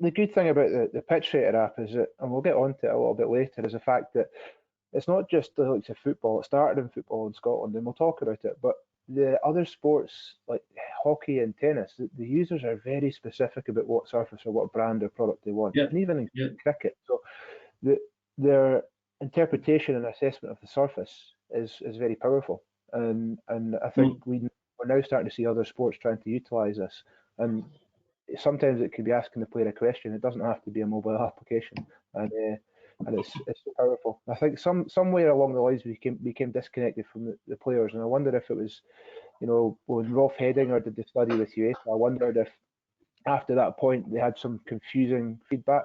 the good thing about the Pitch Rater app is that, and we'll get onto it a little bit later, is the fact that it's not just the likes of football. It started in football in Scotland, and we'll talk about it. But the other sports like hockey and tennis, the users are very specific about what surface or what brand or product they want, Yeah, and even in yeah. cricket. So the, their interpretation and assessment of the surface is very powerful, and I think we're now starting to see other sports trying to utilise this. And sometimes it could be asking the player a question. It doesn't have to be a mobile application, and it's so powerful. I think somewhere along the lines we became disconnected from the players, and I wonder if it was, when Rolf Hedinger did the study with UEFA, I wondered if after that point they had some confusing feedback.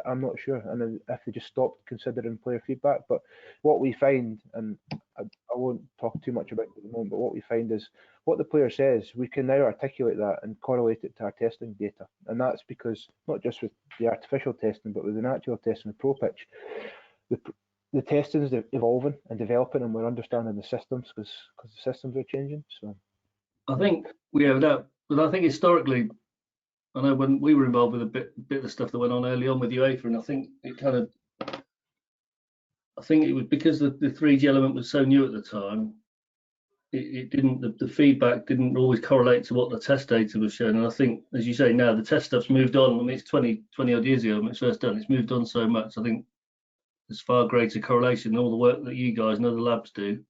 I'm not sure, and if they just stopped considering player feedback. But what we find, and I won't talk too much about it at the moment, but what we find is what the player says, we can now articulate that and correlate it to our testing data. And that's because not just with the artificial testing, but with the natural testing, the Pro Pitch, the testing is evolving and developing, and we're understanding the systems because the systems are changing. So I think we have that, but I think historically, I know when we were involved with a bit of stuff that went on early on with UEFA, and I think it was because the 3G element was so new at the time. It didn't, the feedback didn't always correlate to what the test data was showing. And I think, as you say, now the test stuff's moved on. I mean, it's 20 odd years ago when it's first done. It's moved on so much. I think there's far greater correlation in all the work that you guys and other labs do.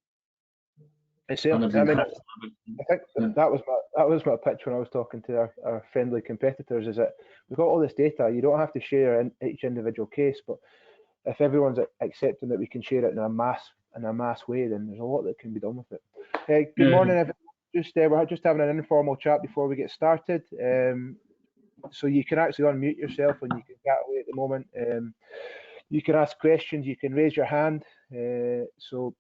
I mean, I think that was my pitch when I was talking to our friendly competitors. Is that we've got all this data. You don't have to share in each individual case, but if everyone's accepting that we can share it in a mass way, then there's a lot that can be done with it. Good morning, everyone. We're just having an informal chat before we get started. So you can actually unmute yourself and you can chat away at the moment. You can ask questions. You can raise your hand. So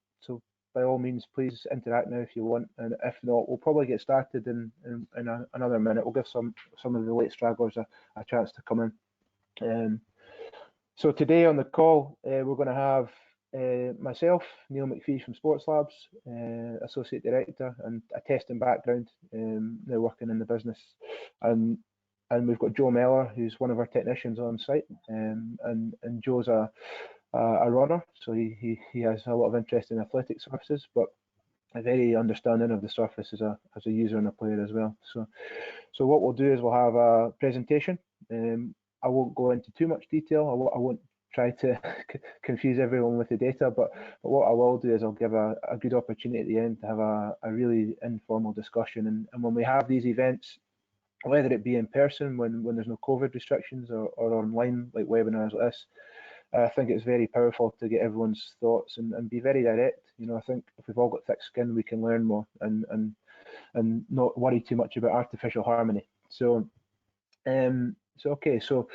by all means, please interact now if you want. And if not, we'll probably get started in another minute. We'll give some of the late stragglers a chance to come in. So today on the call, we're going to have myself, Neil McPhee from Sports Labs, Associate Director, and a testing background, now working in the business. And we've got Joe Meller, who's one of our technicians on site, and Joe's a runner, so he has a lot of interest in athletic surfaces, but a very understanding of the surface as a user and a player as well. So what we'll do is we'll have a presentation. I won't go into too much detail. I won't try to confuse everyone with the data, but what I will do is I'll give a good opportunity at the end to have a really informal discussion. And when we have these events, whether it be in person when there's no COVID restrictions or online like webinars like this, I think it's very powerful to get everyone's thoughts and be very direct. I think if we've all got thick skin, we can learn more and not worry too much about artificial harmony. So okay, so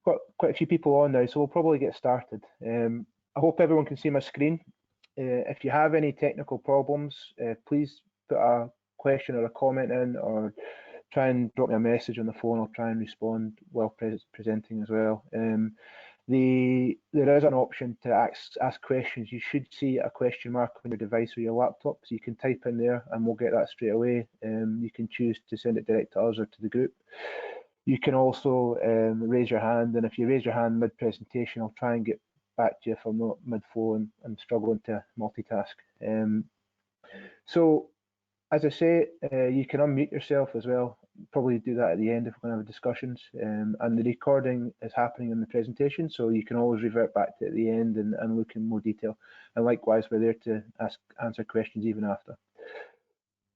quite a few people on now, so we'll probably get started. I hope everyone can see my screen. If you have any technical problems, please put a question or a comment in, or try and drop me a message on the phone. I'll try and respond while presenting as well. There is an option to ask questions. You should see a question mark on your device or your laptop, so you can type in there and we'll get that straight away. You can choose to send it direct to us or to the group. You can also raise your hand, and if you raise your hand mid-presentation, I'll try and get back to you if I'm not mid-flow and I'm struggling to multitask. So, as I say, you can unmute yourself as well. Probably do that at the end if we're going to have discussions. And the recording is happening in the presentation, so you can always revert back to it at the end and look in more detail. And likewise, we're there to answer questions even after.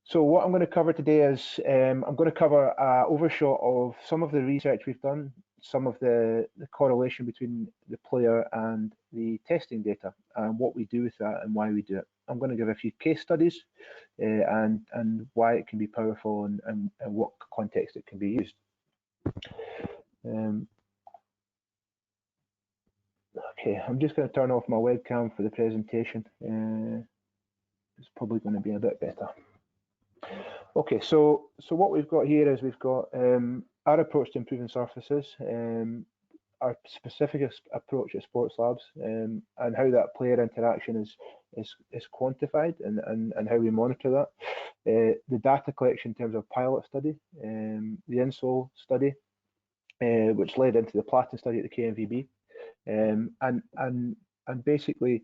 So what I'm going to cover today is I'm going to cover an overshot of some of the research we've done, some of the correlation between the player and the testing data, and what we do with that and why we do it. I'm going to give a few case studies and why it can be powerful and what context it can be used. Okay, I'm just going to turn off my webcam for the presentation. It's probably going to be a bit better. Okay, so what we've got here is we've got our approach to improving surfaces, our specific approach at Sports Labs, and how that player interaction is quantified and how we monitor that. The data collection in terms of pilot study, the INSOL study, which led into the Platin study at the KNVB, and basically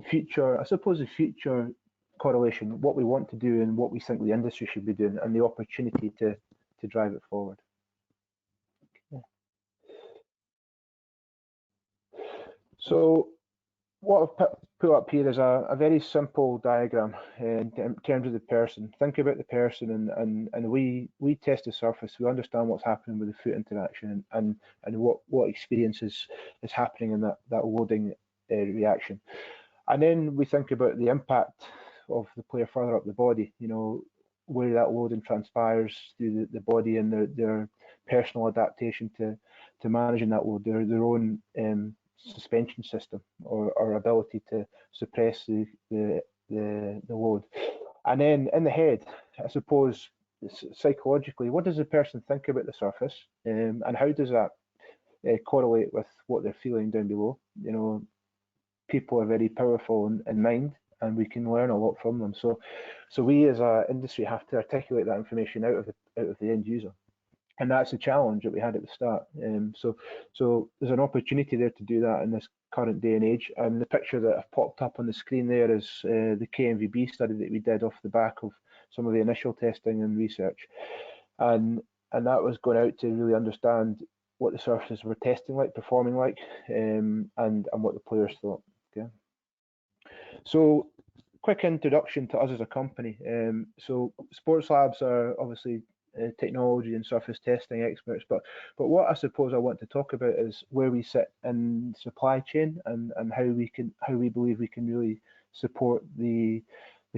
future, I suppose, the future correlation, what we want to do and what we think the industry should be doing, and the opportunity to drive it forward. So what I've put up here is a very simple diagram in terms of the person. Think about the person, and we test the surface. We understand what's happening with the foot interaction and what experiences is happening in that loading reaction. And then we think about the impact of the player further up the body, you know, where that loading transpires through the body and their personal adaptation to managing that load, their own suspension system or ability to suppress the load. And then in the head, I suppose, psychologically, what does the person think about the surface, and how does that correlate with what they're feeling down below? You know, people are very powerful in mind, and we can learn a lot from them. So we as an industry have to articulate that information out of the end user, and that's a challenge that we had at the start. So there's an opportunity there to do that in this current day and age. And the picture that I've popped up on the screen there is the KNVB study that we did off the back of some of the initial testing and research, and that was going out to really understand what the surfaces were testing like, performing like, and what the players thought. Okay. So quick introduction to us as a company. So Sports Labs are obviously technology and surface testing experts, but what I suppose I want to talk about is where we sit in supply chain and how we believe we can really support the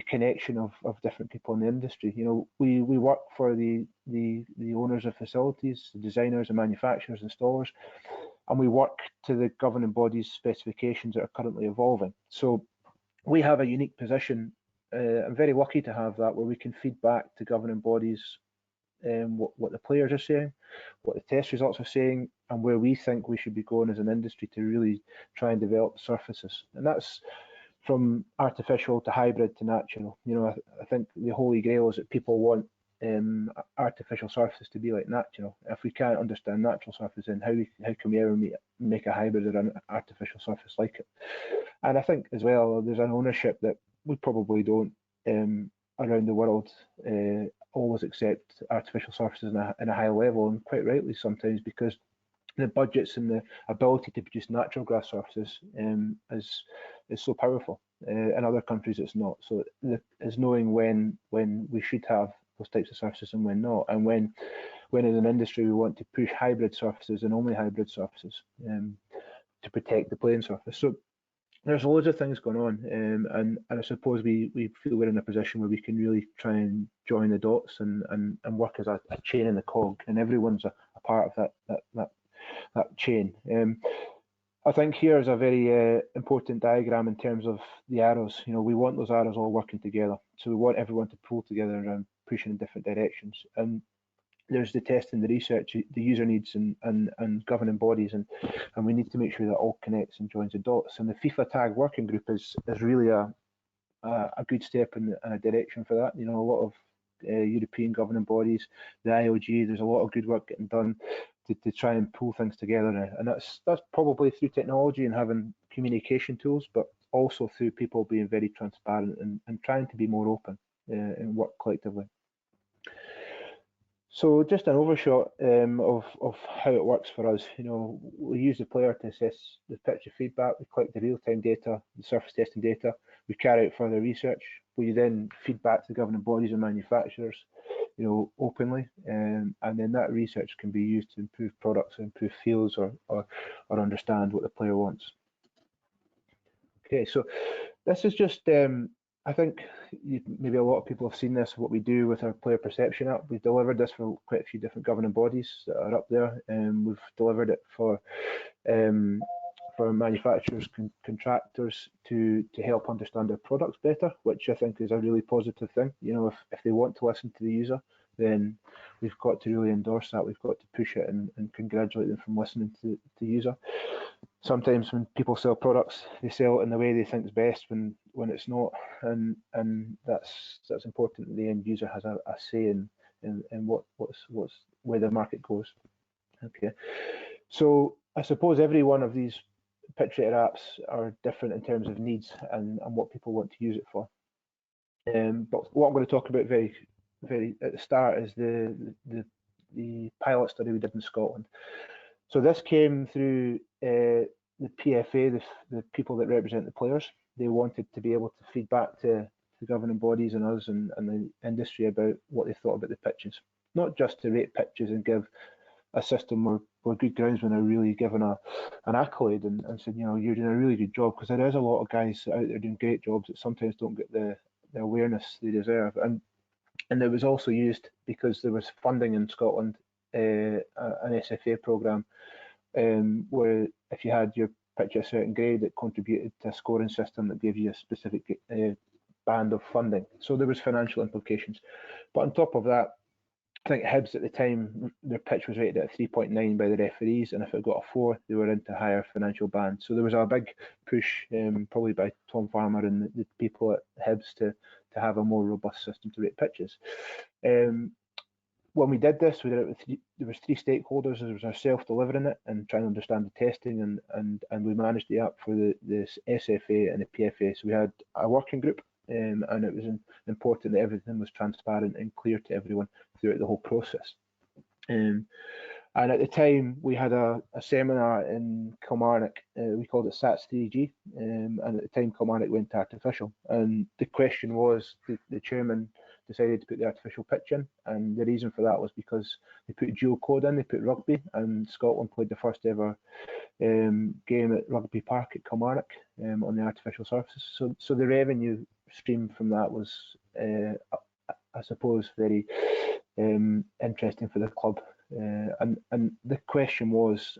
connection of different people in the industry. You know, we work for the owners of facilities, the designers and manufacturers, installers, and we work to the governing bodies' specifications that are currently evolving. So we have a unique position. I'm very lucky to have that, where we can feed back to governing bodies what the players are saying, what the test results are saying, and where we think we should be going as an industry to really try and develop surfaces. And that's from artificial to hybrid to natural. You know, I think the holy grail is that people want artificial surfaces to be like natural. If we can't understand natural surfaces, then how can we ever make a hybrid or an artificial surface like it? And I think as well, there's an ownership that we probably don't around the world always accept artificial surfaces in a high level, and quite rightly sometimes, because the budgets and the ability to produce natural grass surfaces is so powerful. In other countries, it's not. So it's knowing when we should have those types of surfaces and when not, and when as an industry we want to push hybrid surfaces and only hybrid surfaces to protect the playing surface. So there's loads of things going on, and I suppose we feel we're in a position where we can really try and join the dots and work as a chain in the cog, and everyone's a part of that chain. I think here is a very important diagram in terms of the arrows. You know, we want those arrows all working together, so we want everyone to pull together and pushing in different directions. And there's the testing, the research, the user needs, and governing bodies, and we need to make sure that all connects and joins the dots. And the FIFA Tag Working Group is really a good step in a direction for that. You know, a lot of European governing bodies, the IOG, there's a lot of good work getting done to try and pull things together, and that's probably through technology and having communication tools, but also through people being very transparent and trying to be more open and work collectively. So just an overshot of how it works for us. You know, we use the player to assess the picture feedback. We collect the real-time data, the surface testing data. We carry out further research. We then feed back to the governing bodies and manufacturers, you know, openly, and then that research can be used to improve products, improve fields, or understand what the player wants. Okay, so this is just I think maybe a lot of people have seen this, what we do with our player perception app. We've delivered this for quite a few different governing bodies that are up there, and we've delivered it for manufacturers, contractors to help understand their products better, which I think is a really positive thing. You know, if they want to listen to the user, then we've got to really endorse that. We've got to push it and congratulate them from listening to the user. Sometimes when people sell products, they sell it in the way they think is best when it's not, and that's important. The end user has a say in what's where the market goes. Okay, so I suppose every one of these pitch rater apps are different in terms of needs and what people want to use it for. But what I'm going to talk about very at the start is the pilot study we did in Scotland. So this came through the PFA, the people that represent the players. They wanted to be able to feed back to the governing bodies and us and the industry about what they thought about the pitches, not just to rate pitches and give a system where good groundsmen are really given an accolade and said, you know, you're doing a really good job, because there is a lot of guys out there doing great jobs that sometimes don't get the awareness they deserve. And it was also used because there was funding in Scotland, an SFA programme, where if you had your pitch at a certain grade, it contributed to a scoring system that gave you a specific band of funding. So there was financial implications. But on top of that, I think Hibs at the time, their pitch was rated at 3.9 by the referees, and if it got a 4, they were into higher financial bands. So there was a big push, probably by Tom Farmer and the people at Hibs to have a more robust system to rate pitches. When we did this, we did it with there was 3 stakeholders. There was ourselves delivering it and trying to understand the testing, and we managed the app for the SFA and the PFA. So we had a working group, and it was important that everything was transparent and clear to everyone throughout the whole process. And at the time, we had a seminar in Kilmarnock. We called it SATS 3G, and at the time, Kilmarnock went to artificial. And the question was, the chairman decided to put the artificial pitch in, and the reason for that was because they put dual code in, they put rugby, and Scotland played the first ever game at Rugby Park at Kilmarnock on the artificial surfaces. So the revenue stream from that was, I suppose, very interesting for the club. And the question was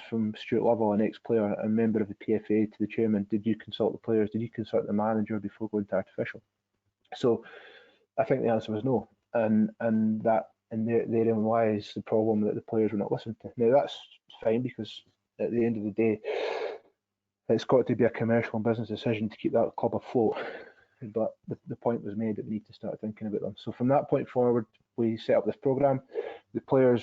from Stuart Lovell, an ex-player and member of the PFA, to the chairman: did you consult the players? Did you consult the manager before going to artificial? So I think the answer was no, and therein lies the problem, that the players were not listened to. Now that's fine, because at the end of the day, it's got to be a commercial and business decision to keep that club afloat. But the point was made that we need to start thinking about them. So from that point forward, we set up this programme. The players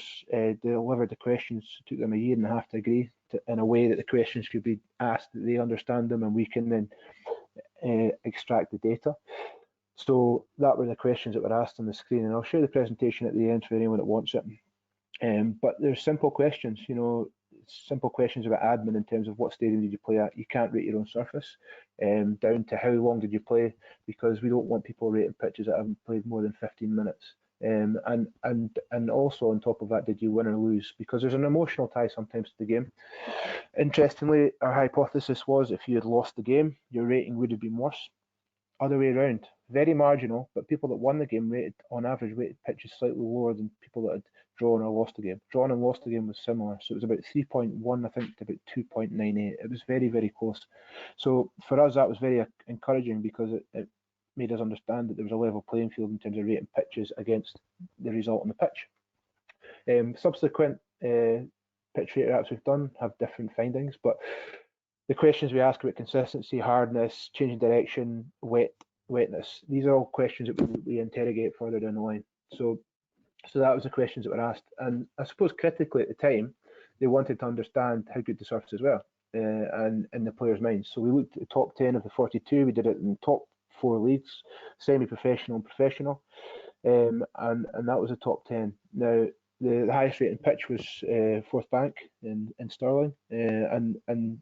delivered the questions. It took them a year and a half to agree in a way that the questions could be asked, that they understand them, and we can then extract the data. So that were the questions that were asked on the screen, and I'll share the presentation at the end for anyone that wants it. But there's simple questions, you know, simple questions about admin in terms of what stadium did you play at. You can't rate your own surface, down to how long did you play, because we don't want people rating pitches that haven't played more than 15 minutes. And also on top of that, did you win or lose? Because there's an emotional tie sometimes to the game. Interestingly, our hypothesis was if you had lost the game, your rating would have been worse. Other way around, very marginal, but people that won the game rated, on average, rated pitches slightly lower than people that had drawn or lost the game. Drawn and lost the game was similar, so it was about 3.1, I think, to about 2.98. It was very, very close. So for us, that was very encouraging, because it made us understand that there was a level playing field in terms of rating pitches against the result on the pitch. Subsequent pitch rater apps we've done have different findings, but the questions we ask about consistency, hardness, changing direction, wetness, these are all questions that we interrogate further down the line. So that was the questions that were asked. And I suppose critically at the time, they wanted to understand how good the surfaces were, and in the players' minds. So we looked at the top 10 of the 42. We did it in the top 4 leagues, semi-professional and professional, and that was the top 10. Now, the highest rated pitch was Forth Bank in Stirling, and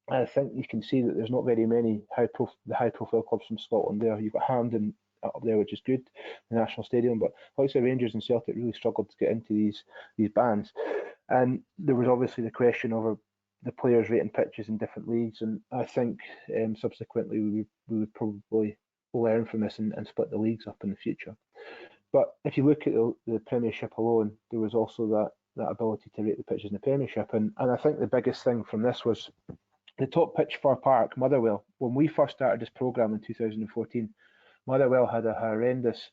I think you can see that there's not very many high-profile clubs from Scotland there. You've got Hampden up there, which is good, the National Stadium, but like the Rangers and Celtic really struggled to get into these bands. And there was obviously the question over the players rating pitches in different leagues, and I think subsequently we would probably learn from this and split the leagues up in the future. But if you look at the Premiership alone, there was also that ability to rate the pitches in the Premiership, and I think the biggest thing from this was the top pitch for Park, Motherwell. When we first started this programme in 2014, Motherwell had a horrendous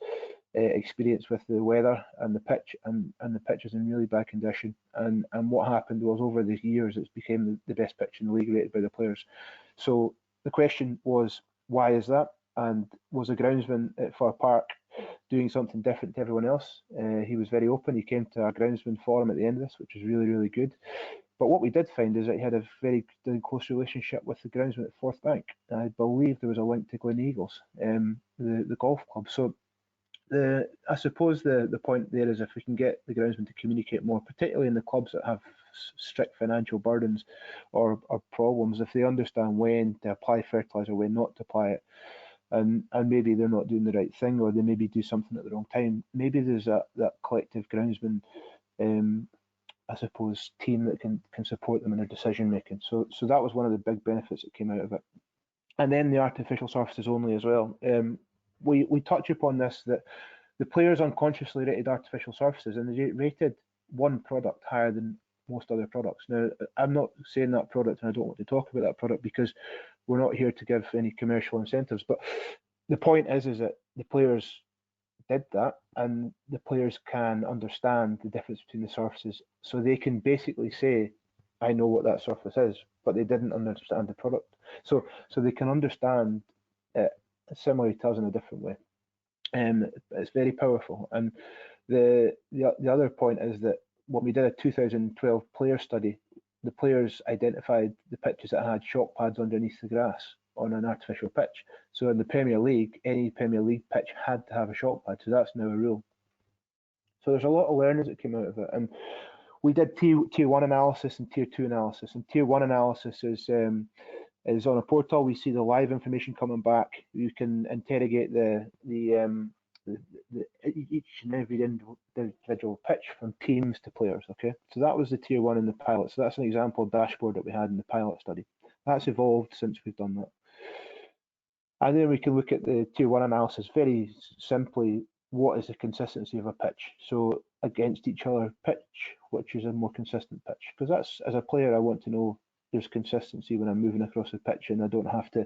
experience with the weather and the pitch, and the pitch was in really bad condition. And what happened was, over the years, it became the best pitch in the league rated by the players. So the question was, why is that? and was a groundsman at Fir Park, doing something different to everyone else. He was very open. He came to our groundsman forum at the end of this, which was really, really good. But what we did find is that he had a very close relationship with the groundsman at Forth Bank. I believe there was a link to Glen Eagles, the golf club. So I suppose the point there is if we can get the groundsmen to communicate more, particularly in the clubs that have strict financial burdens or problems, if they understand when to apply fertiliser, when not to apply it, and maybe they're not doing the right thing, or they maybe do something at the wrong time, maybe there's that collective groundsman, I suppose, team that can support them in their decision making. So that was one of the big benefits that came out of it. And then the artificial surfaces only as well. We touch upon this, that the players unconsciously rated artificial surfaces, and they rated one product higher than most other products. Now, I'm not saying that product, and I don't want to talk about that product because we're not here to give any commercial incentives. But the point is that the players did that, and the players can understand the difference between the surfaces, so they can basically say, I know what that surface is, but they didn't understand the product. So they can understand it similarly to us in a different way. It's very powerful. And the other point is that when we did a 2012 player study, the players identified the pitches that had shock pads underneath the grass on an artificial pitch. So in the Premier League, any Premier League pitch had to have a shock pad. So that's now a rule. So there's a lot of learnings that came out of it. And we did tier 1 analysis and tier 2 analysis. And tier 1 analysis is on a portal. We see the live information coming back. You can interrogate each and every individual pitch from teams to players. Okay, so that was the tier 1 in the pilot. So that's an example dashboard that we had in the pilot study. That's evolved since we've done that. And then we can look at the tier 1 analysis very simply. What is the consistency of a pitch? So against each other pitch, which is a more consistent pitch? Because that's, as a player, I want to know there's consistency when I'm moving across the pitch, and I don't have to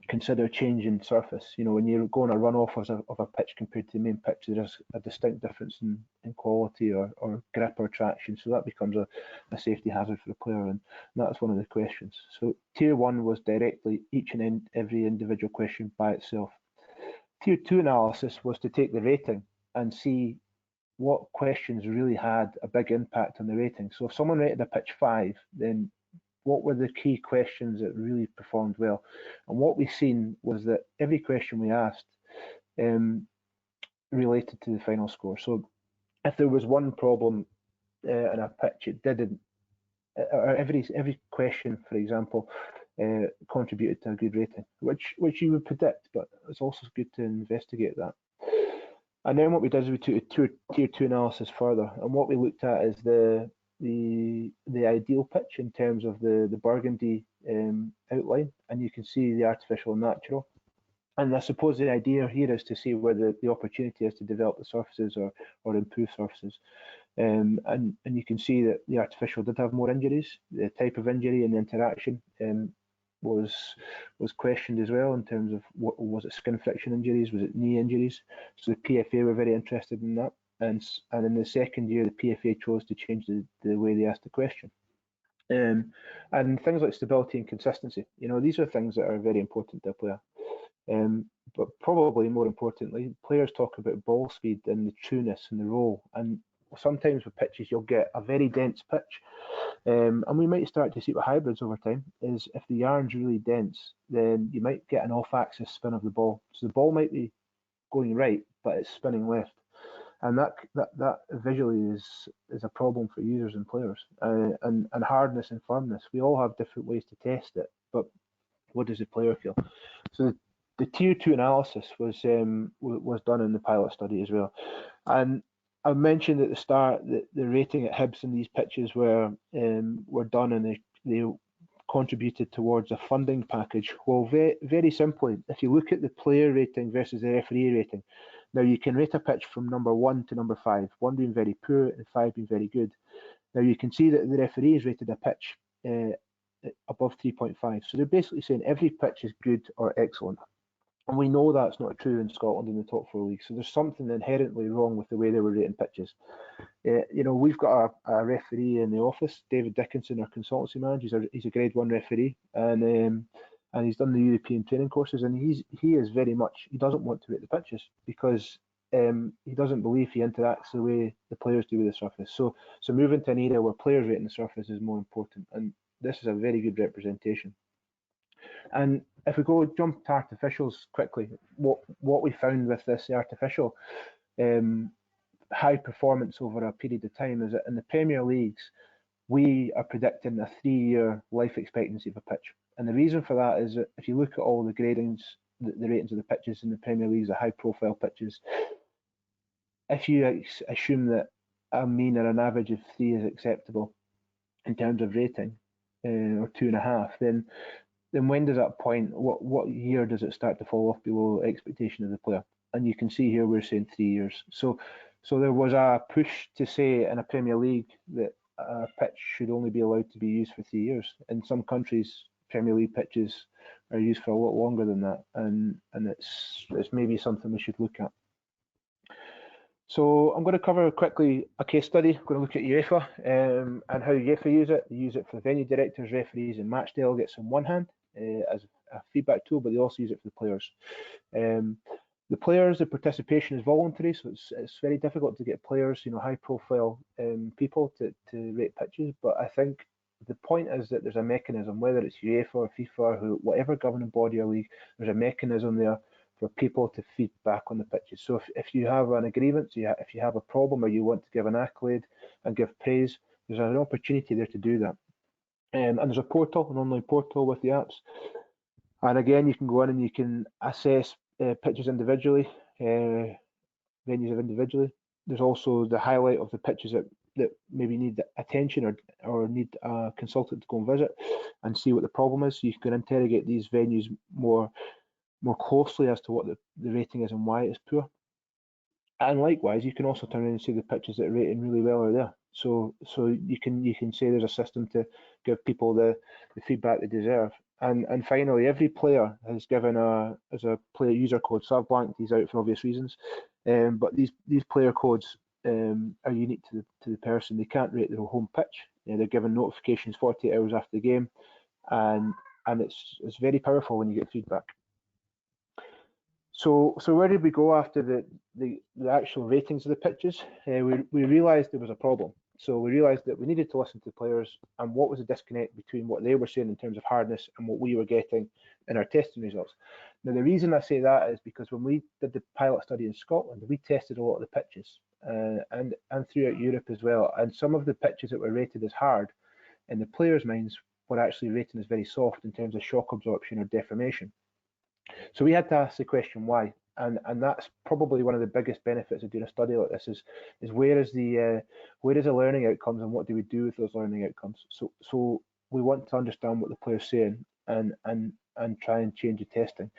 consider changing surface. You know, when you're going a runoff of a pitch compared to the main pitch, there's a distinct difference in quality or grip or traction. So that becomes a safety hazard for the player, and that's one of the questions. So tier 1 was directly each and every individual question by itself. Tier 2 analysis was to take the rating and see what questions really had a big impact on the rating. So if someone rated a pitch 5, then what were the key questions that really performed well? And what we've seen was that every question we asked related to the final score. So if there was one problem in a pitch, it didn't. Or every question, for example, contributed to a good rating, which you would predict, but it's also good to investigate that. And then what we did is we took a tier 2 analysis further, and what we looked at is the ideal pitch in terms of the burgundy outline, and you can see the artificial and natural. And I suppose the idea here is to see where the opportunity is to develop the surfaces or improve surfaces. And you can see that the artificial did have more injuries. The type of injury and the interaction was questioned as well, in terms of what was it, skin friction injuries, was it knee injuries? So the PFA were very interested in that. And in the second year, the PFA chose to change the way they asked the question. And things like stability and consistency, you know, these are things that are very important to a player. But probably more importantly, players talk about ball speed and the trueness and the roll. And sometimes with pitches, you'll get a very dense pitch. And we might start to see it with hybrids over time, is if the yarn's really dense, then you might get an off-axis spin of the ball. So the ball might be going right, but it's spinning left. And that visually is a problem for users and players. And hardness and firmness, we all have different ways to test it, but what does the player feel? So the tier 2 analysis was done in the pilot study as well. And I mentioned at the start that the rating at Hibs and these pitches were done, and they contributed towards a funding package. Well, very simply, if you look at the player rating versus the referee rating, now you can rate a pitch from number 1 to number 5, 1 being very poor and 5 being very good. Now you can see that the referees rated a pitch above 3.5. So they're basically saying every pitch is good or excellent. And we know that's not true in Scotland in the top 4 leagues. So there's something inherently wrong with the way they were rating pitches. You know, we've got a referee in the office, David Dickinson, our consultancy manager. He's a grade 1 referee, and and he's done the European training courses, and he is very much, he doesn't want to rate the pitches because he doesn't believe he interacts the way the players do with the surface. So moving to an era where players rating the surface is more important, and this is a very good representation. And if we go jump to artificials quickly, what we found with this artificial high performance over a period of time is that in the Premier Leagues, we are predicting a 3-year life expectancy of a pitch. And the reason for that is that if you look at all the gradings, the ratings of the pitches in the Premier League, the high profile pitches, if you assume that a mean or an average of 3 is acceptable in terms of rating, or 2.5, then when does that point, what year does it start to fall off below expectation of the player? And you can see here we're saying 3 years. So there was a push to say in a Premier League that a pitch should only be allowed to be used for 3 years. In some countries, Premier League pitches are used for a lot longer than that, and it's maybe something we should look at. So I'm going to cover quickly a case study. I'm going to look at UEFA and how UEFA use it. They use it for the venue directors, referees, and match delegates on one hand as a feedback tool, but they also use it for the players. The players, the participation is voluntary, so it's very difficult to get players, high-profile people to rate pitches. But I think the point is that there's a mechanism, whether it's UEFA or FIFA, or whatever governing body or league, there's a mechanism there for people to feed back on the pitches. So if you have an agreement, if you have a problem, or you want to give an accolade and give praise, there's an opportunity there to do that. And there's a portal, an online portal with the apps. And again, you can go in and you can assess pitches individually, venues individually. There's also the highlight of the pitches that maybe need attention or need a consultant to go and visit and see what the problem is. So you can interrogate these venues more closely as to what the rating is and why it is poor. And likewise, you can also turn around and see the pitches that are rating really well are there. So you can say there's a system to give people the feedback they deserve. And finally, every player has given a player user code. So I've blanked these out for obvious reasons, but these player codes are unique to the person. They can't rate their home pitch. They're given notifications 48 hours after the game, and it's very powerful when you get feedback. So where did we go after the actual ratings of the pitches? We realised there was a problem. So we realised that we needed to listen to players and what was the disconnect between what they were saying in terms of hardness and what we were getting in our testing results. Now the reason I say that is because when we did the pilot study in Scotland, we tested a lot of the pitches and throughout Europe as well. And some of the pitches that were rated as hard in the players' minds were actually rated as very soft in terms of shock absorption or deformation. So we had to ask the question why, and that's probably one of the biggest benefits of doing a study like this is where is the learning outcomes and what do we do with those learning outcomes. So we want to understand what the player's saying and try and change the testing.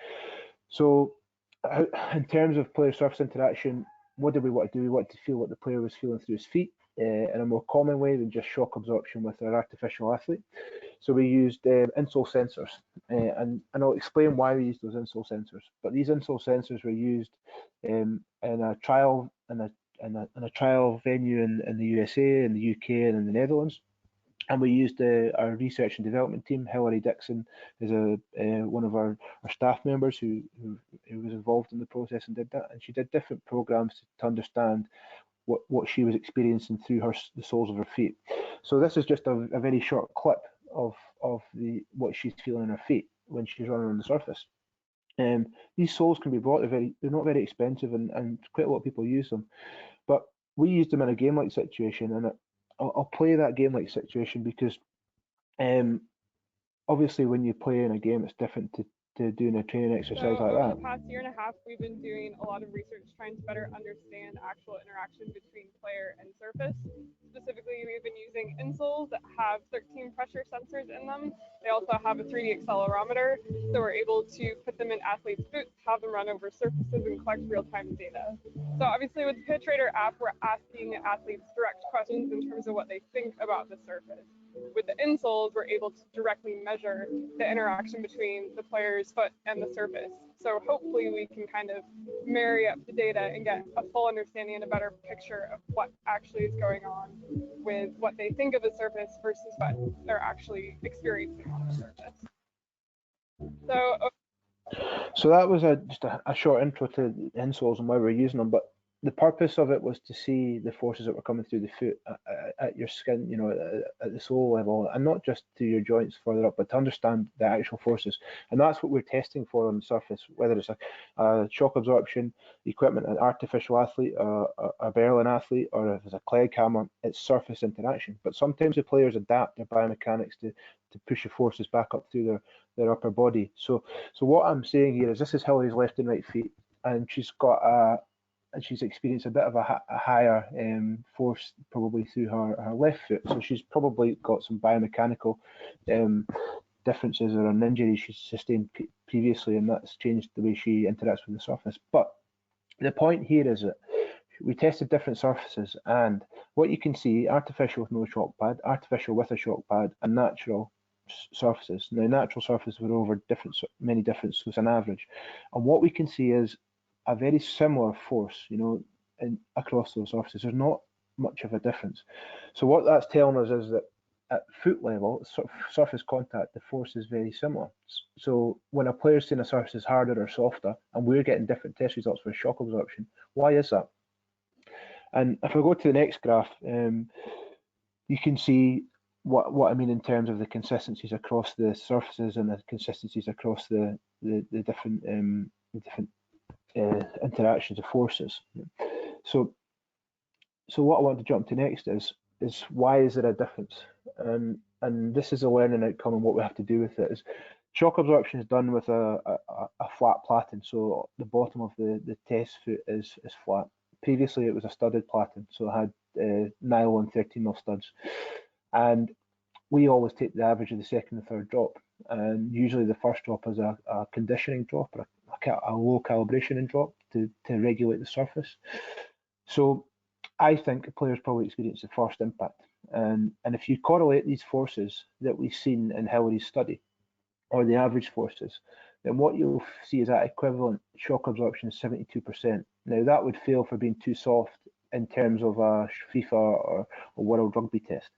So in terms of player surface interaction, what did we want to do? We want to feel what the player was feeling through his feet in a more common way than just shock absorption with our artificial athlete. So we used insole sensors, and I'll explain why we used those insole sensors. But these insole sensors were used in a trial trial venue in the USA, in the UK, and in the Netherlands. And we used our research and development team. Hilary Dixon is one of our staff members who was involved in the process and did that. And she did different programs to understand what she was experiencing through the soles of her feet. So this is just a very short clip of what she's feeling in her feet when she's running on the surface. These soles can be bought. They're not very expensive, and quite a lot of people use them. But we used them in a game-like situation, and I'll play that game-like situation because obviously when you play in a game, it's different to doing a training exercise like that. For the past year and a half, we've been doing a lot of research trying to better understand actual interaction between player and surface. Specifically, we've been using insoles that have 13 pressure sensors in them. They also have a 3D accelerometer, so we're able to put them in athletes' boots, have them run over surfaces, and collect real-time data. So obviously with the PitchRater app, we're asking athletes direct questions in terms of what they think about the surface. With the insoles, we're able to directly measure the interaction between the player's foot and the surface. So hopefully we can kind of marry up the data and get a full understanding and a better picture of what actually is going on with what they think of a surface versus what they're actually experiencing on the surface. So that was just a short intro to insoles and why we're using them, but the purpose of it was to see the forces that were coming through the foot at your skin, you know, at the sole level, and not just to your joints further up, but to understand the actual forces. And that's what we're testing for on the surface, whether it's a shock absorption equipment, an artificial athlete, a Berlin athlete, or if it's a Clegg hammer, it's surface interaction. But sometimes the players adapt their biomechanics to push the forces back up through their upper body. So what I'm saying here is this is Hillary's left and right feet, and she's experienced a bit of a higher force probably through her left foot. So she's probably got some biomechanical differences or an injury she's sustained previously, and that's changed the way she interacts with the surface. But the point here is that we tested different surfaces, and what you can see, artificial with no shock pad, artificial with a shock pad, and natural surfaces. Now, natural surfaces were over many different, so it's an average. And what we can see is a very similar force, you know, across those surfaces. There's not much of a difference. So what that's telling us is that at foot level, surface contact, the force is very similar. So when a player's saying a surface is harder or softer, and we're getting different test results for shock absorption, why is that? And if I go to the next graph, you can see what I mean in terms of the consistencies across the surfaces and the consistencies across the different interactions of forces. So what I want to jump to next is why is there a difference? And this is a learning outcome, and what we have to do with it is shock absorption is done with a flat platen. So the bottom of the test foot is flat. Previously, it was a studded platen, so it had nylon 13mm studs. And we always take the average of the second and third drop. And usually the first drop is a conditioning drop or a low calibration drop to regulate the surface. So I think the players probably experience the first impact. And if you correlate these forces that we've seen in Hillary's study, or the average forces, then what you'll see is that equivalent shock absorption is 72%. Now that would fail for being too soft in terms of a FIFA or World Rugby test.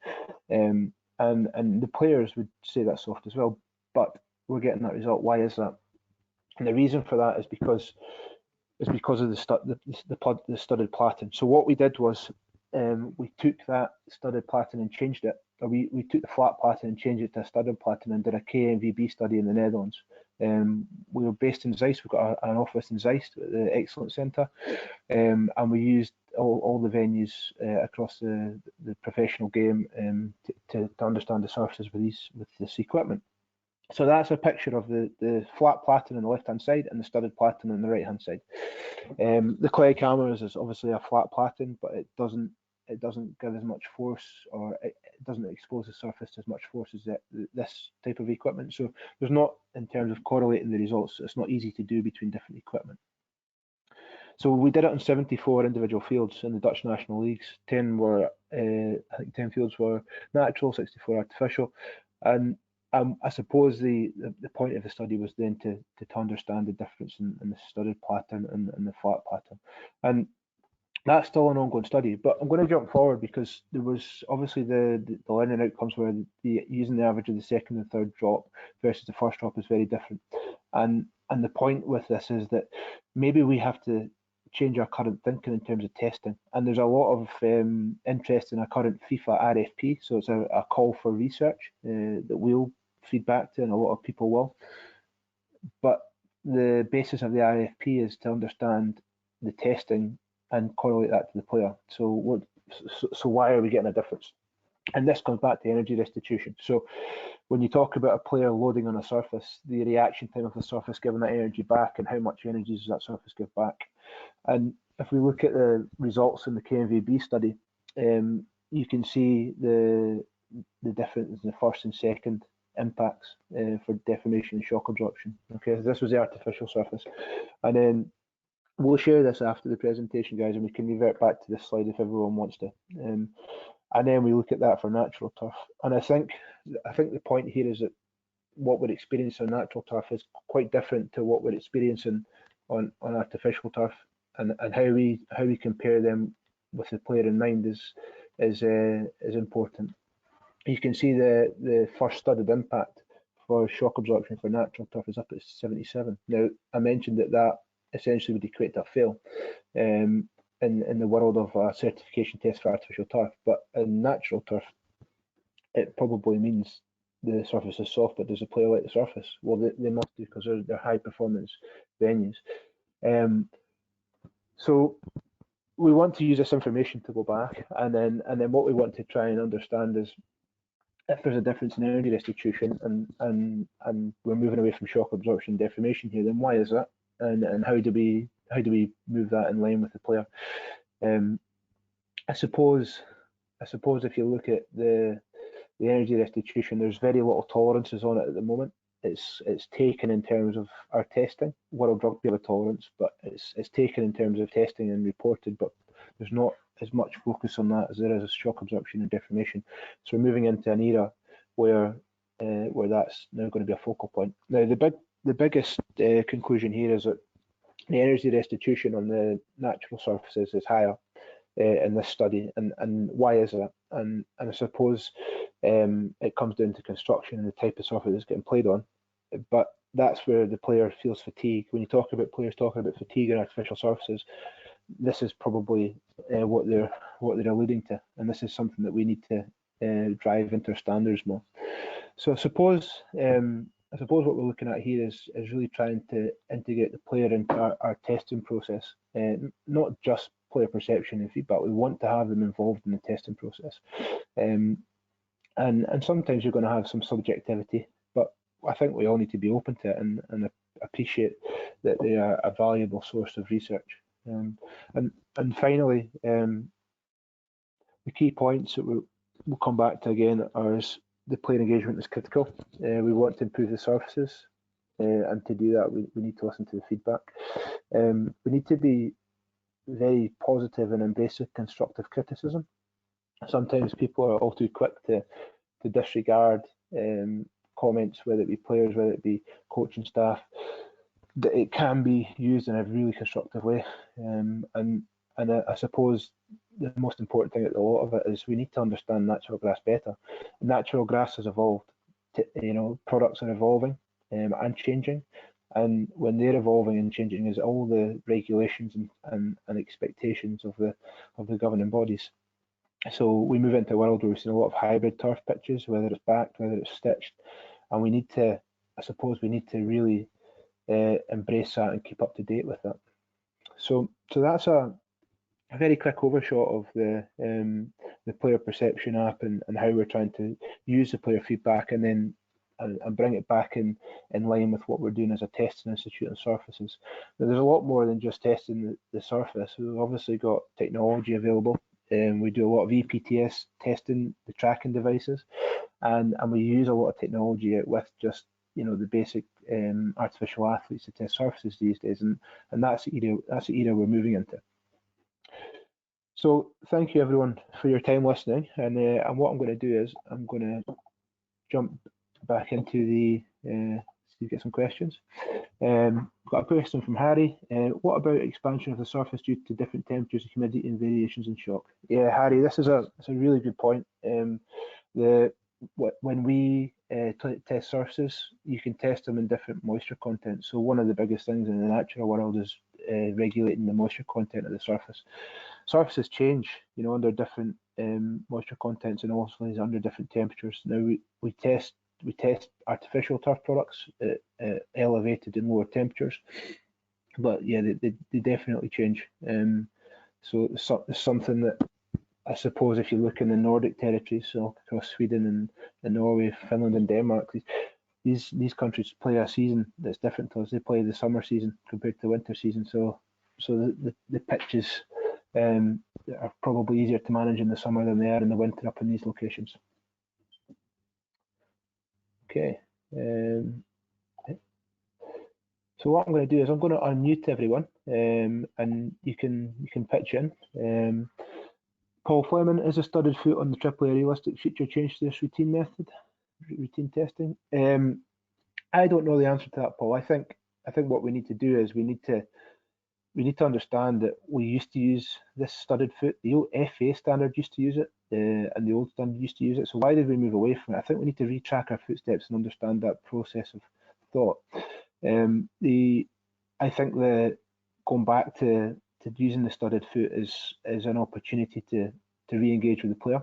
And the players would say that's soft as well, but we're getting that result. Why is that? And the reason for that is because of the studded platen. So what we did was we took that studded platen and changed it. Or we took the flat platen and changed it to a studded platen and did a KNVB study in the Netherlands. We were based in Zeist. We've got an office in Zeist at the Excellence Centre, and we used all the venues across the professional game to understand the surfaces with this equipment. So that's a picture of the flat platen on the left-hand side and the studded platen on the right-hand side. The Clegg hammers is obviously a flat platen, but it doesn't give as much force, or it doesn't expose the surface to as much force as this type of equipment. So there's not, in terms of correlating the results, it's not easy to do between different equipment. So we did it on 74 individual fields in the Dutch national leagues. 10 were, I think 10 fields were natural, 64 artificial, and I suppose the point of the study was then to understand the difference in the studded platen and the flat platen, and that's still an ongoing study. But I'm going to jump forward because there was obviously the learning outcomes where using the average of the second and third drop versus the first drop is very different, and the point with this is that maybe we have to change our current thinking in terms of testing. And there's a lot of interest in our current FIFA RFP, so it's a call for research that we'll feed back to, and a lot of people will. But the basis of the RFP is to understand the testing and correlate that to the player. So why are we getting a difference? And this comes back to energy restitution. So when you talk about a player loading on a surface, the reaction time of the surface giving that energy back, and how much energy does that surface give back? And if we look at the results in the KNVB study, you can see the difference in the first and second impacts for deformation and shock absorption. Okay, so this was the artificial surface, and then we'll share this after the presentation, guys, and we can revert back to this slide if everyone wants to. And then we look at that for natural turf. And I think the point here is that what we're experiencing on natural turf is quite different to what we're experiencing on artificial turf, and how we compare them with the player in mind is important. You can see the first studded impact for shock absorption for natural turf is up at 77. Now, I mentioned that essentially would equate to a fail in the world of a certification test for artificial turf, but in natural turf, it probably means the surface is soft, but does the player like the surface? Well, they must do, because they're high performance venues. So we want to use this information to go back, and then what we want to try and understand is if there's a difference in energy restitution and we're moving away from shock absorption and deformation here, then why is that? And how do we move that in line with the player? I suppose if you look at the energy restitution, there's very little tolerances on it at the moment. It's taken in terms of our testing. World Rugby have a tolerance, but it's taken in terms of testing and reported, but there's not as much focus on that as there is shock absorption and deformation. So we're moving into an era where that's now going to be a focal point. Now the biggest conclusion here is that the energy restitution on the natural surfaces is higher in this study, and why is that? And I suppose it comes down to construction and the type of surface that's getting played on, but that's where the player feels fatigue. When you talk about players talking about fatigue on artificial surfaces, this is probably what they're alluding to, and this is something that we need to drive into our standards more. So I suppose what we're looking at here is really trying to integrate the player into our testing process, not just player perception and feedback. We want to have them involved in the testing process, and sometimes you're going to have some subjectivity, but I think we all need to be open to it and appreciate that they are a valuable source of research. And finally, the key points that we'll come back to again are the player engagement is critical. We want to improve the surfaces, and to do that, we need to listen to the feedback. We need to be very positive and embrace constructive criticism. Sometimes people are all too quick to disregard comments, whether it be players, whether it be coaching staff. It can be used in a really constructive way, and I suppose the most important thing at the lot of it is we need to understand natural grass better. Natural grass has evolved. Products are evolving and changing, and when they're evolving and changing, is all the regulations and expectations of the governing bodies. So we move into a world where we've seen a lot of hybrid turf pitches, whether it's backed, whether it's stitched, and we need to really embrace that and keep up to date with that. So that's a very quick overshot of the player perception app and how we're trying to use the player feedback and bring it back in line with what we're doing as a testing institute on surfaces. Now, there's a lot more than just testing the surface. We've obviously got technology available, and we do a lot of EPTS testing, the tracking devices, and we use a lot of technology with just the basic artificial athletes to test surfaces these days, and that's the era we're moving into. So thank you everyone for your time listening, and what I'm going to do is I'm going to jump back into the see get some questions. Got a question from Harry. What about expansion of the surface due to different temperatures, humidity, and variations in shock? Yeah, Harry, this is a really good point. When we test surfaces, you can test them in different moisture content. So one of the biggest things in the natural world is regulating the moisture content of the surface. Surfaces change, under different moisture contents, and also under different temperatures. Now we test artificial turf products at elevated and lower temperatures, but yeah, they definitely change. So it's something that I suppose if you look in the Nordic territories, so across Sweden and Norway, Finland and Denmark, these countries play a season that's different to us. They play the summer season compared to the winter season. So the pitches are probably easier to manage in the summer than they are in the winter up in these locations. Okay. So what I'm going to do is I'm going to unmute everyone, and you can pitch in. Paul Fleming, is a studded foot on the AAA realistic future change to this routine testing? I don't know the answer to that, Paul. I think what we need to do is we need to understand that we used to use this studded foot. The old FA standard used to use it, and the old standard used to use it. So why did we move away from it? I think we need to retrack our footsteps and understand that process of thought. I think that going back to using the studded foot is an opportunity to re-engage with the player.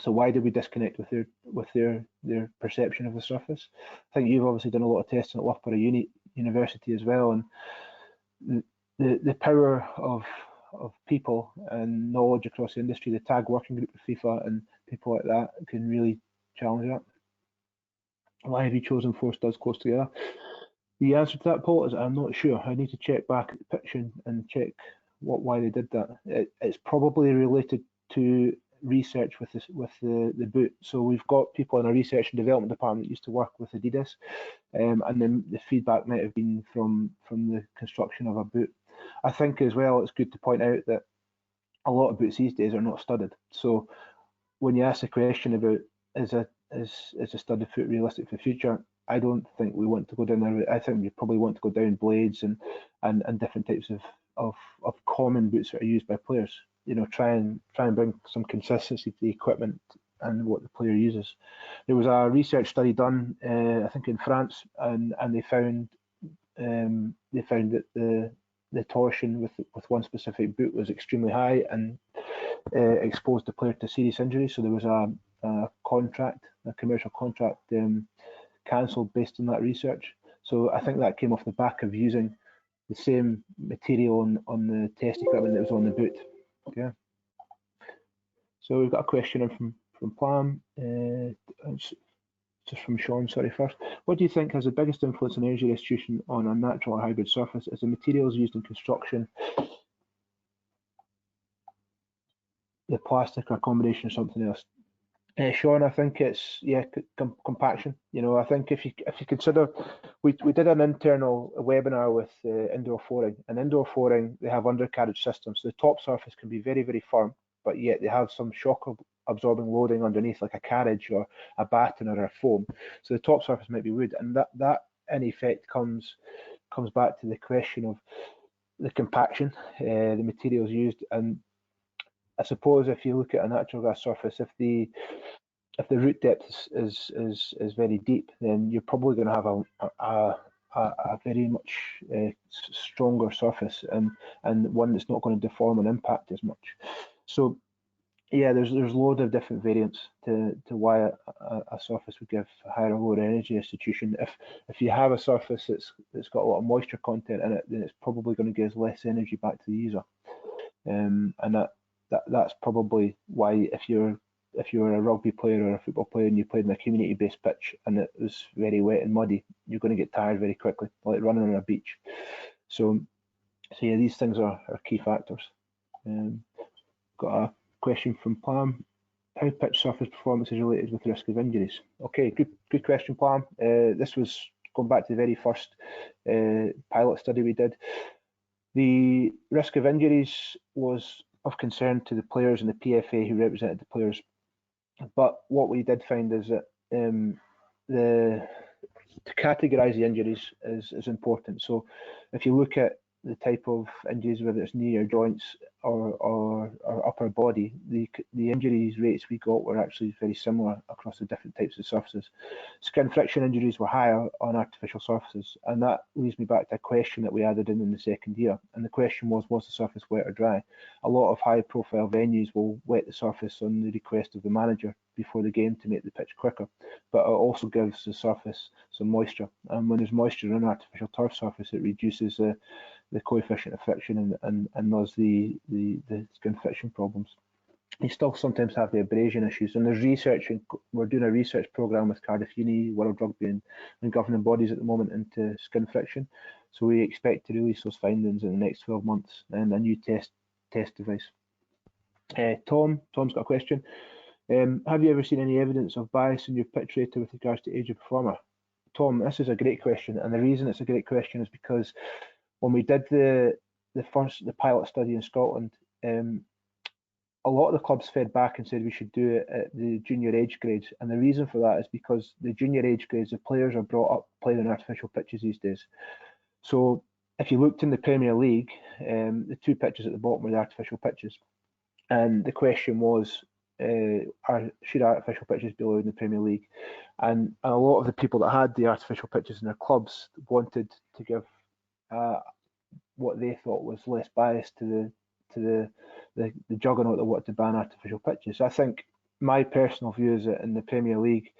So why did we disconnect with their perception of the surface? I think you've obviously done a lot of testing at Loughborough University as well, and the power of people and knowledge across the industry, the TAG working group of FIFA and people like that can really challenge that. Why have you chosen 4 studs close together? The answer to that, Paul, is I'm not sure. I need to check back at the pitch and check why they did that. It's probably related to research with the boot. So we've got people in our research and development department that used to work with Adidas, and then the feedback might have been from the construction of a boot. I think as well it's good to point out that a lot of boots these days are not studded. So when you ask the question about is a studded foot realistic for the future, I don't think we want to go down that route. I think we probably want to go down blades and different types of common boots that are used by players. You know, try and bring some consistency to the equipment and what the player uses. There was a research study done, I think in France, and they found that the torsion with one specific boot was extremely high and exposed the player to serious injury. So there was a commercial contract cancelled based on that research. So I think that came off the back of using the same material on the test equipment that was on the boot. Okay. So we've got a question in from Plam. It's just from Sean, sorry, first. What do you think has the biggest influence on energy restitution on a natural or hybrid surface? Is the materials used in construction, the plastic, or a combination of something else? Sean, I think it's compaction. You know, I think if you consider, we did an internal webinar with indoor flooring, and indoor flooring, they have undercarriage systems. So the top surface can be very, very firm, but yet they have some shock absorbing loading underneath, like a carriage or a batten or a foam. So the top surface might be wood, and that in effect comes back to the question of the compaction, the materials used. And I suppose if you look at a natural grass surface, if the root depth is very deep, then you're probably going to have a very much stronger surface and one that's not going to deform and impact as much. So yeah, there's loads of different variants to why a surface would give higher or lower energy restitution. If you have a surface that's got a lot of moisture content in it, then it's probably going to give less energy back to the user, and that's probably why if you're a rugby player or a football player and you played in a community-based pitch and it was very wet and muddy, you're going to get tired very quickly, like running on a beach. So yeah, these things are key factors. Got a question from Pam. How pitch surface performance is related with risk of injuries? Okay, good question, Pam. This was going back to the very first pilot study we did. The risk of injuries was of concern to the players and the PFA who represented the players. But what we did find is that to categorise the injuries is important. So if you look at the type of injuries, whether it's knee or joints or upper body, the injuries rates we got were actually very similar across the different types of surfaces. Skin friction injuries were higher on artificial surfaces, and that leads me back to a question that we added in the second year. And the question was the surface wet or dry? A lot of high profile venues will wet the surface on the request of the manager before the game to make the pitch quicker, but it also gives the surface some moisture, and when there's moisture on an artificial turf surface, it reduces the coefficient of friction and thus the skin friction problems. You still sometimes have the abrasion issues, and there's research, and we're doing a research program with Cardiff Uni, World Rugby and governing bodies at the moment into skin friction. So we expect to release those findings in the next 12 months and a new test device. Tom's got a question. Have you ever seen any evidence of bias in your pitch rater with regards to age of performer? Tom, this is a great question, and the reason it's a great question is because when we did the pilot study in Scotland, a lot of the clubs fed back and said we should do it at the junior age grades, and the reason for that is because the junior age grades, the players are brought up playing on artificial pitches these days. So if you looked in the Premier League, the two pitches at the bottom were the artificial pitches, and the question was, should artificial pitches be allowed in the Premier League? And a lot of the people that had the artificial pitches in their clubs wanted to give what they thought was less bias to the juggernaut that wanted to ban artificial pitches. I think my personal view is that in the Premier League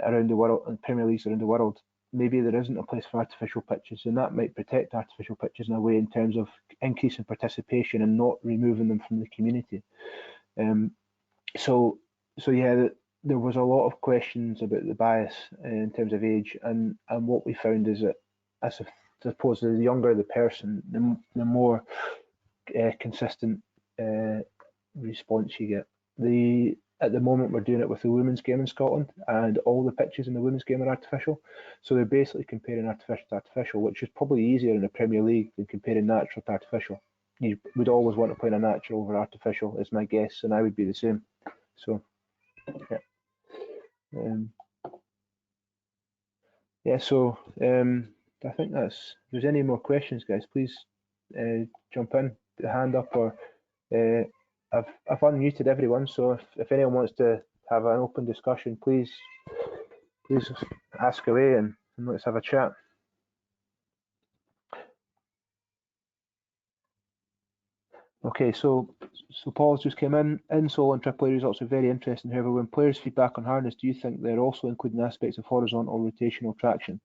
around the world, and Premier Leagues around the world, maybe there isn't a place for artificial pitches, and that might protect artificial pitches in a way in terms of increasing participation and not removing them from the community. So yeah, there was a lot of questions about the bias in terms of age, and what we found is that, I suppose, the younger the person, the more consistent response you get. At the moment, we're doing it with the women's game in Scotland, and all the pitches in the women's game are artificial. So they're basically comparing artificial to artificial, which is probably easier in the Premier League than comparing natural to artificial. You would always want to play a natural over artificial, is my guess, and I would be the same. So, yeah. So I think that's. If there's any more questions, guys, please jump in, put a hand up, or I've unmuted everyone. So if anyone wants to have an open discussion, please ask away and let's have a chat. Okay, so Paul's just came in. Insole and AAA results are very interesting. However, when players feedback on hardness, do you think they're also including aspects of horizontal rotational traction?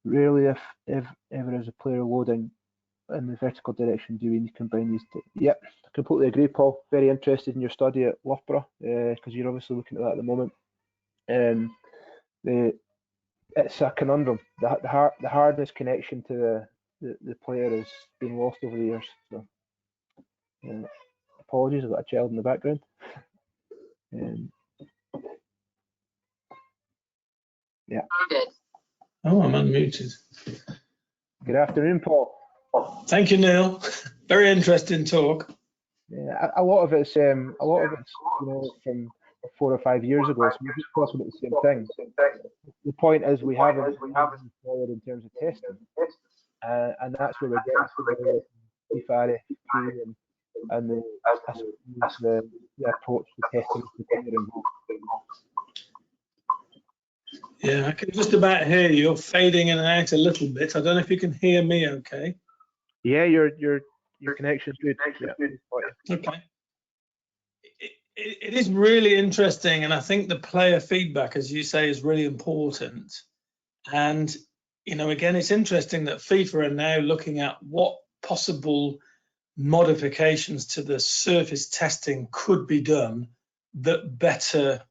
Rarely, if ever, is a player loading in the vertical direction, do we combine these two? Yep, I completely agree, Paul. Very interested in your study at Loughborough, because you're obviously looking at that at the moment. It's a conundrum. The hardness connection to the player has been lost over the years. So. Apologies, I've got a child in the background. Yeah. Oh, I'm unmuted. Good afternoon, Paul. Thank you, Neil. Very interesting talk. Yeah, a lot of it's from 4 or 5 years ago. So we're just talking about the same thing. The point is we haven't moved forward in terms of testing, and that's where we're getting to FIFA and the approach to testing the player involved. Yeah, I can just about hear you. You're fading in and out a little bit. I don't know if you can hear me okay. Yeah, your connection's good. Yeah. Okay. It is really interesting, and I think the player feedback, as you say, is really important. And, again, it's interesting that FIFA are now looking at what possible modifications to the surface testing could be done that better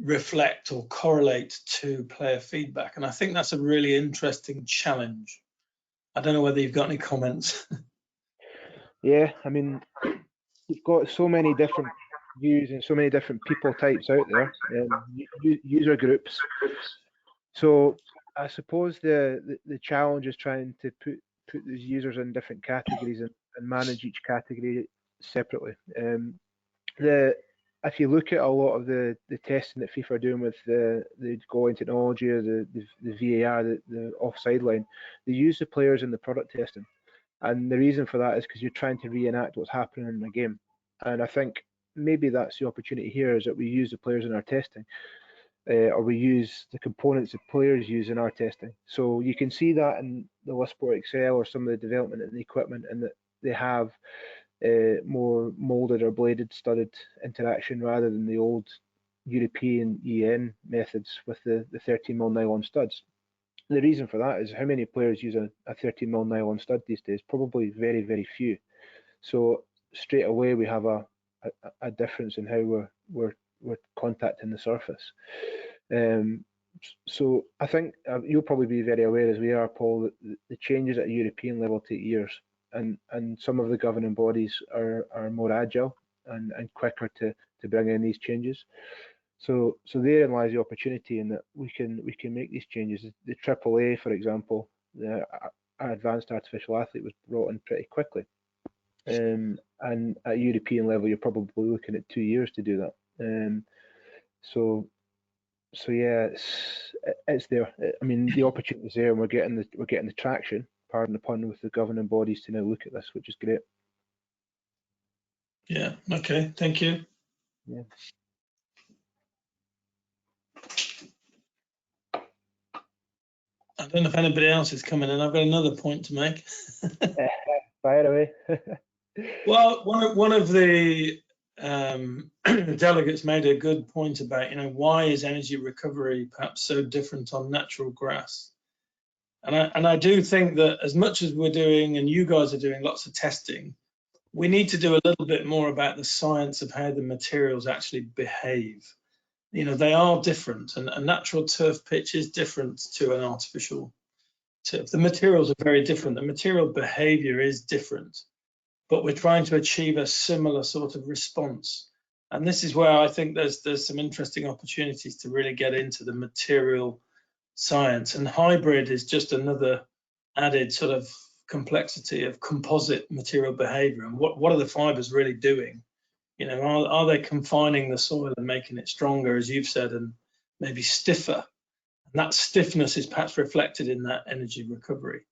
reflect or correlate to player feedback. And I think that's a really interesting challenge. I don't know whether you've got any comments. Yeah, I mean, you've got so many different views and so many different people types out there, user groups. So I suppose the challenge is trying to put these users in different categories and manage each category separately. If you look at a lot of the testing that FIFA are doing with the goal-line technology or the VAR, the offside line, they use the players in the product testing. And the reason for that is because you're trying to reenact what's happening in the game. And I think maybe that's the opportunity here, is that we use the players in our testing, or we use the components that players use in our testing. So you can see that in the Lisport XL or some of the development and the equipment, and that they have more molded or bladed studded interaction rather than the old European EN methods with the 13mm nylon studs. The reason for that is how many players use a 13mm nylon stud these days? Probably very, very few. So straight away we have a difference in how we're contacting the surface. So I think you'll probably be very aware, as we are, Paul, that the changes at a European level take years, and some of the governing bodies are more agile and quicker to bring in these changes. So therein lies the opportunity in that we can make these changes. The AAA, for example, the advanced artificial athlete was brought in pretty quickly, and at European level, you're probably looking at 2 years to do that. So yeah, it's there. I mean, the opportunity is there, and we're getting the traction, pardon the pun, with the governing bodies to now look at this, which is great. Yeah. Okay. Thank you. Yeah. don't know if anybody else is coming in. I've got another point to make. Fire away. Well, one of the delegates made a good point about, why is energy recovery perhaps so different on natural grass? And I do think that as much as we're doing, and you guys are doing lots of testing, we need to do a little bit more about the science of how the materials actually behave. They are different, and a natural turf pitch is different to an artificial turf. The materials are very different. The material behavior is different, but we're trying to achieve a similar sort of response. And this is where I think there's some interesting opportunities to really get into the material science. And hybrid is just another added sort of complexity of composite material behavior. And what are the fibers really doing? Are they confining the soil and making it stronger, as you've said, and maybe stiffer? And that stiffness is perhaps reflected in that energy recovery.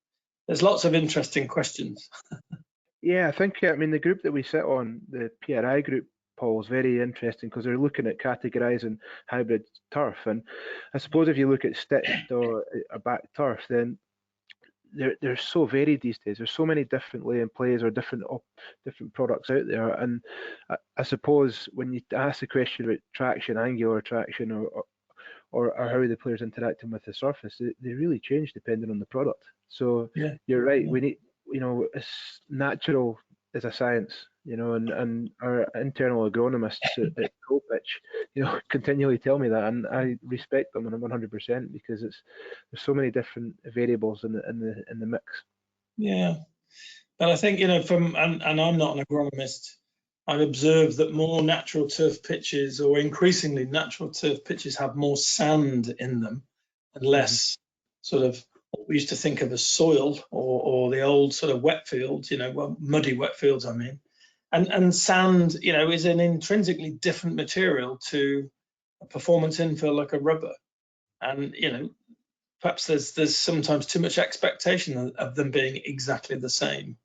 There's lots of interesting questions. Yeah, I think, the group that we sit on, the PRI group, Paul, is very interesting because they're looking at categorising hybrid turf. And I suppose if you look at stitched or a back turf, then they're so varied these days. There's so many different lay and plays or different products out there. And I suppose when you ask the question about traction, angular traction, or how the player's interacting with the surface, they really change depending on the product. So yeah, you're right. We need, it's natural as a science, and our internal agronomists at Pro Pitch, continually tell me that, and I respect them 100% because there's so many different variables in the mix. Yeah, but I think and I'm not an agronomist. I've observed that more natural turf pitches, or increasingly natural turf pitches, have more sand in them and less sort of what we used to think of as soil or the old sort of wet fields, muddy wet fields, I mean. And sand, is an intrinsically different material to a performance infill like a rubber. And, perhaps there's sometimes too much expectation of them being exactly the same.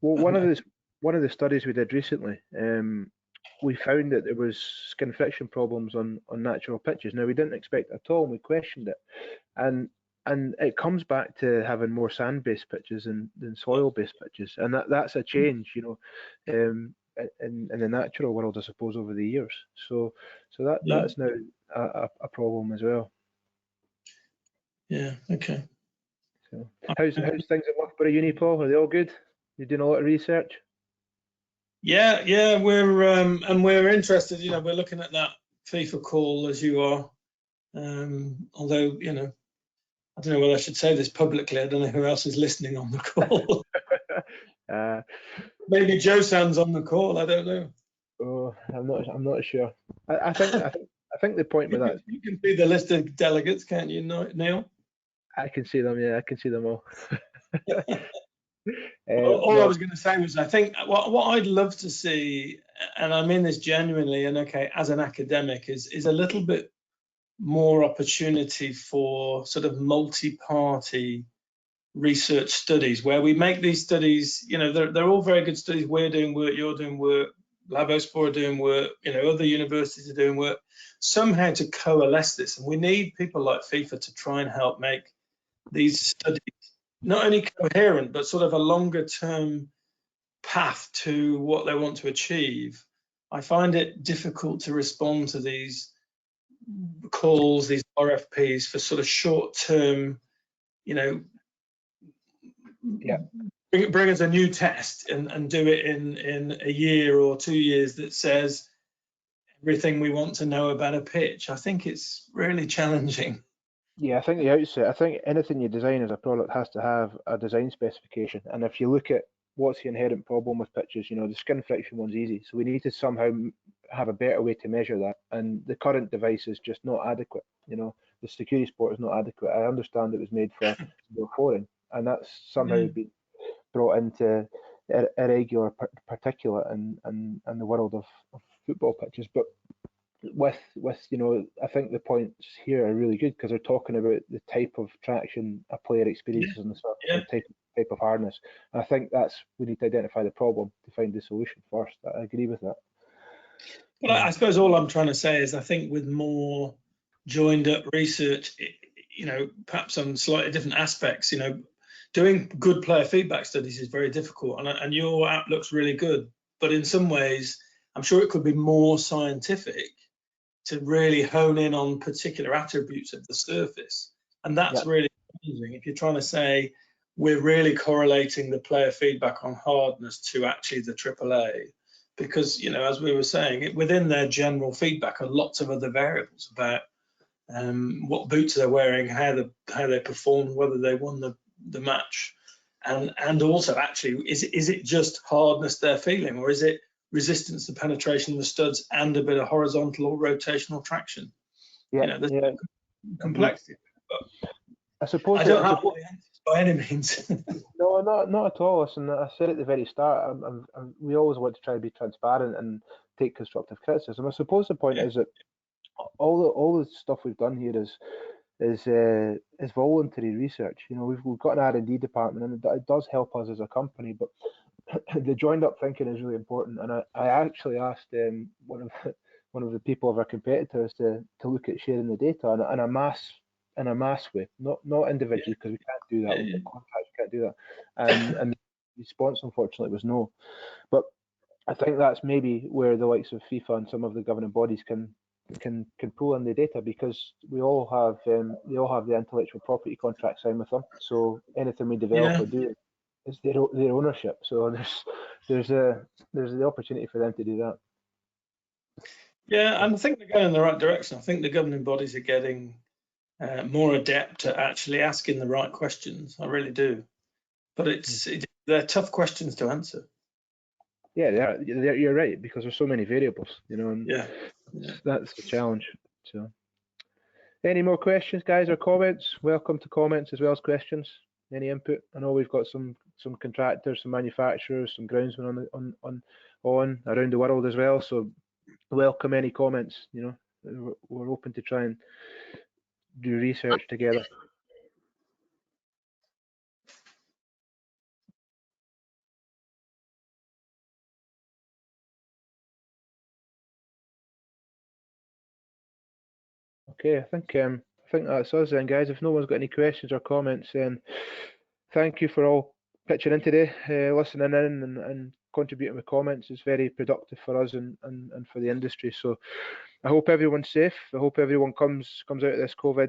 Well, one of the studies we did recently, we found that there was skin friction problems on natural pitches. Now, we didn't expect it at all, and we questioned it. And it comes back to having more sand-based pitches than soil-based pitches, and that's a change, in the natural world, I suppose, over the years. So that's now a problem as well. Yeah. Okay. So how's things at Loughborough Uni, Paul? Are they all good? You're doing a lot of research? Yeah. We're interested. We're looking at that FIFA call as you are. Although I don't know whether I should say this publicly. I don't know who else is listening on the call. Maybe Joe Sands on the call. I don't know. Oh, I'm not sure. I think the point with that, you can see the list of delegates, can't you, Neil? I can see them. Yeah, I can see them all. All I was going to say was, I think what I'd love to see, and I mean this genuinely, and okay, as an academic, is a little bit more opportunity for sort of multi-party research studies where we make these studies, they're all very good studies. We're doing work, you're doing work, Labospor are doing work, other universities are doing work, somehow to coalesce this. And we need people like FIFA to try and help make these studies not only coherent, but sort of a longer term path to what they want to achieve. I find it difficult to respond to these calls, these RFPs for sort of short-term, bring us a new test and do it in a year or 2 years that says everything we want to know about a pitch. I think it's really challenging. Yeah, I think the outset, I think anything you design as a product has to have a design specification. And if you look at what's the inherent problem with pitches, the skin friction one's easy. So we need to somehow have a better way to measure that. And the current device is just not adequate. The Security Sport is not adequate. I understand it was made for flooring, and that's somehow been brought into irregular particulate and the world of football pitches. But with I think the points here are really good because they're talking about the type of traction a player experiences on the surface, the type of hardness. And I think we need to identify the problem to find the solution first. I agree with that. Well, I suppose all I'm trying to say is I think with more joined up research, perhaps on slightly different aspects, doing good player feedback studies is very difficult, and your app looks really good. But in some ways, I'm sure it could be more scientific to really hone in on particular attributes of the surface. And that's really amazing. If you're trying to say, we're really correlating the player feedback on hardness to actually the AAA, because, as we were saying, within their general feedback are lots of other variables about what boots they're wearing, how they performed, whether they won the match, and also actually is it just hardness they're feeling, or is it resistance to penetration of the studs and a bit of horizontal or rotational traction? There's complexity. But I suppose I don't have all the answers by any means. No, not at all. Listen, I said at the very start, we always want to try to be transparent and take constructive criticism. I suppose the point is that all the stuff we've done here is voluntary research. We've got an R&D department, and it does help us as a company. But the joined up thinking is really important. And I actually asked one of the people of our competitors to look at sharing the data in a mass way, not individually, because we can't do that. We've got contracts, we can't do that. And the response, unfortunately, was no. But I think that's maybe where the likes of FIFA and some of the governing bodies can pull in the data, because they all have the intellectual property contract signed with them. So anything we develop or do is their ownership. So there's the opportunity for them to do that. Yeah, and I think they're going in the right direction. I think the governing bodies are getting more adept at actually asking the right questions. I really do. But they're tough questions to answer. Yeah, you're right, because there's so many variables, and that's the challenge. So, any more questions, guys, or comments? Welcome to comments as well as questions. Any input? I know we've got some contractors, some manufacturers, some groundsmen on around the world as well. So, welcome any comments. We're open to try and do research together. Okay, I think that's us then, guys. If no one's got any questions or comments, then thank you for all pitching in today, listening in and contributing with comments. It's very productive for us and for the industry. So I hope everyone's safe. I hope everyone comes out of this COVID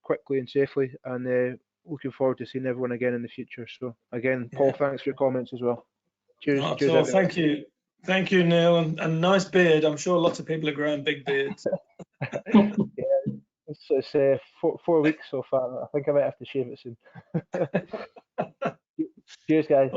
quickly and safely, and looking forward to seeing everyone again in the future. So again, Paul, thanks for your comments as well. Cheers. Cheers, thank you. Thank you, Neil, and nice beard. I'm sure lots of people are growing big beards. It's 4 weeks so far. I think I might have to shave it soon. Cheers, guys.